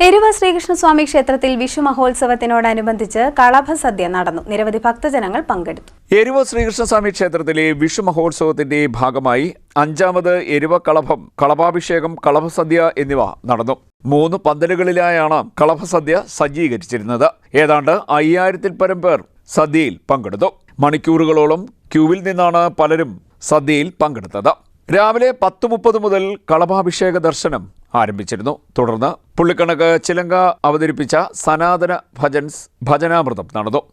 എരുവ ശ്രീകൃഷ്ണസ്വാമി ക്ഷേത്രത്തിൽ വിഷു മഹോത്സവത്തിനോടനുബന്ധിച്ച് കളഭസദ്യ നടന്നു. നിരവധി ഭക്തജനങ്ങൾ പങ്കെടുത്തു. എരുവ ശ്രീകൃഷ്ണസ്വാമി ക്ഷേത്രത്തിലെ വിഷു മഹോത്സവത്തിന്റെ ഭാഗമായി 5ാമത് എരുവ കളഭം, കളഭാഭിഷേകം, കളഭസദ്യ എന്നിവ നടന്നു. 3 പന്തലുകളിലായാണ് കളഭസദ്യ സജ്ജീകരിച്ചിരുന്നത്. ഏതാണ്ട് 5000-ൽ പരം പേർ സദ്യയിൽ പങ്കെടുത്തു. മണിക്കൂറുകളോളം ക്യൂവിൽ നിന്നാണ് പലരും സദ്യയിൽ പങ്കെടുത്തത്. രാവിലെ 10:30 മുതൽ കളഭാഭിഷേക ദർശനം ആരംഭിച്ചിരുന്നു. തുടർന്ന് പുള്ളിക്കണക്ക് ചിലങ്ക അവതരിപ്പിച്ച സനാതന ഭജനാമൃതം നടന്നു.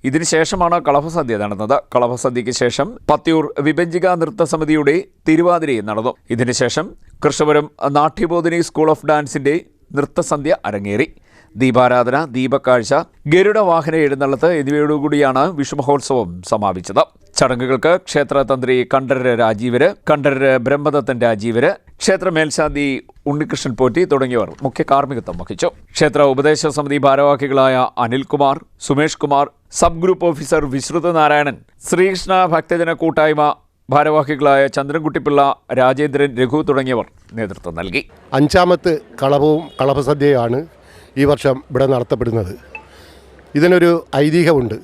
ഇതിനുശേഷമാണ് കളഭസദ്യ നടന്നത്. കളഭസദ്യയ്ക്ക് ശേഷം പത്തിയൂർ വിഭജിക നൃത്തസമിതിയുടെ തിരുവാതിരയും നടന്നു. ഇതിനുശേഷം കൃഷ്ണപുരം നാട്യബോധിനി സ്കൂൾ ഓഫ് ഡാൻസിന്റെ നൃത്തസന്ധ്യ അരങ്ങേറി. ദീപാരാധന, ദീപക്കാഴ്ച, ഗരുഡ വാഹന എഴുന്നള്ളത്ത് എന്നിവയോടുകൂടിയാണ് വിഷു മഹോത്സവം സമാപിച്ചത്. ചടങ്ങുകൾക്ക് ക്ഷേത്രതന്ത്രി കണ്ഠരര് രാജീവര്, കണ്ഠരര് ബ്രഹ്മദത്തൻ രാജീവര്, ക്ഷേത്ര മേൽശാന്തി ഉണ്ണികൃഷ്ണൻ പോറ്റി തുടങ്ങിയവർ മുഖ്യ കാർമ്മികത്വം വഹിച്ചു. ക്ഷേത്ര ഉപദേശ സമിതി ഭാരവാഹികളായ Anilkumar, Sumesh Kumar, sub group officer Vishrutha Narayanan, Sreekrishna ഭക്തജന കൂട്ടായ്മ ഭാരവാഹികളായ ചന്ദ്രൻകുട്ടിപ്പിള്ള, രാജേന്ദ്രൻ, രഘു തുടങ്ങിയവർ നേതൃത്വം നൽകി. 5ാമത്തെ കളഭവും കളഭസദ്യയാണ് ഈ വർഷം ഇവിടെ നടത്തപ്പെടുന്നത്. ഇതിനൊരു ഐതിഹ്യമുണ്ട്.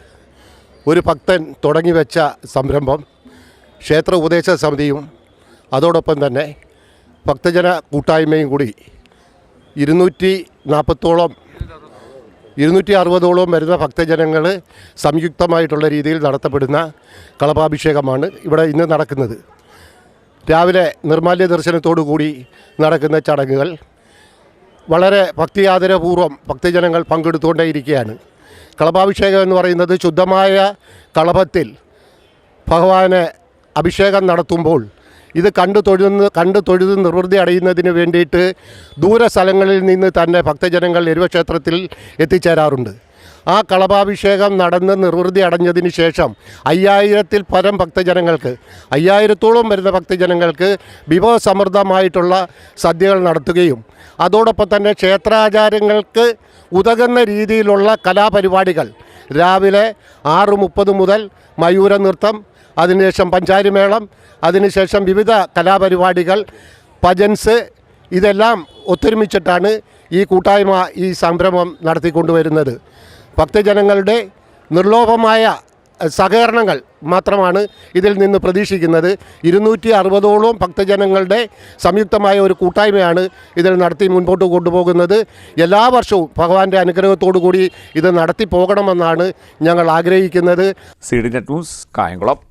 ഒരു ഭക്തൻ തുടങ്ങിവെച്ച സംരംഭം ക്ഷേത്ര ഉപദേശ സമിതിയും അതോടൊപ്പം തന്നെ ഭക്തജന കൂട്ടായ്മയും കൂടി 260ഓളം വരുന്ന ഭക്തജനങ്ങൾ സംയുക്തമായിട്ടുള്ള രീതിയിൽ നടത്തപ്പെടുന്ന കളഭാഭിഷേകമാണ് ഇവിടെ ഇന്ന് നടക്കുന്നത്. രാവിലെ നിർമാല്യ ദർശനത്തോടു കൂടി നടക്കുന്ന ചടങ്ങുകൾ വളരെ ഭക്തിയാദരപൂർവ്വം ഭക്തജനങ്ങൾ പങ്കെടുത്തുകൊണ്ടേയിരിക്കുകയാണ്. കളഭാഭിഷേകം എന്ന് പറയുന്നത് ശുദ്ധമായ കളഭത്തിൽ ഭഗവാന് അഭിഷേകം നടത്തുമ്പോൾ ഇത് കണ്ടു തൊഴുത് നിർവൃത്തി അടയുന്നതിന് വേണ്ടിയിട്ട് ദൂര സ്ഥലങ്ങളിൽ നിന്ന് തന്നെ ഭക്തജനങ്ങൾ എരുവ ക്ഷേത്രത്തിൽ എത്തിച്ചേരാറുണ്ട്. ആ കളഭാഭിഷേകം നടന്ന് നിർവൃത്തി അടഞ്ഞതിന് ശേഷം 5000-ൽ പരം ഭക്തജനങ്ങൾക്ക്, 5000-ഓളം വരുന്ന ഭക്തജനങ്ങൾക്ക് വിഭവസമൃദ്ധമായിട്ടുള്ള സദ്യകൾ നടത്തുകയും അതോടൊപ്പം തന്നെ ക്ഷേത്രാചാരങ്ങൾക്ക് ഉതകുന്ന രീതിയിലുള്ള കലാപരിപാടികൾ രാവിലെ 6:30 മുതൽ മയൂര നൃത്തം, അതിനുശേഷം പഞ്ചാരിമേളം, അതിനുശേഷം വിവിധ കലാപരിപാടികൾ, ഭജൻസ്, ഇതെല്ലാം ഒത്തൊരുമിച്ചിട്ടാണ് ഈ കൂട്ടായ്മ ഈ സംരംഭം നടത്തിക്കൊണ്ടുവരുന്നത്. ഭക്തജനങ്ങളുടെ നിർലോഭമായ സഹകരണങ്ങൾ മാത്രമാണ് ഇതിൽ നിന്ന് പ്രതീക്ഷിക്കുന്നത്. 260ഓളം ഭക്തജനങ്ങളുടെ സംയുക്തമായ ഒരു കൂട്ടായ്മയാണ് ഇതിൽ നടത്തി മുൻപോട്ട് കൊണ്ടുപോകുന്നത്. എല്ലാ വർഷവും ഭഗവാന്റെ അനുഗ്രഹത്തോടു കൂടി ഇത് നടത്തി പോകണമെന്നാണ് ഞങ്ങൾ ആഗ്രഹിക്കുന്നത്. CDNet news, Kayamkulam.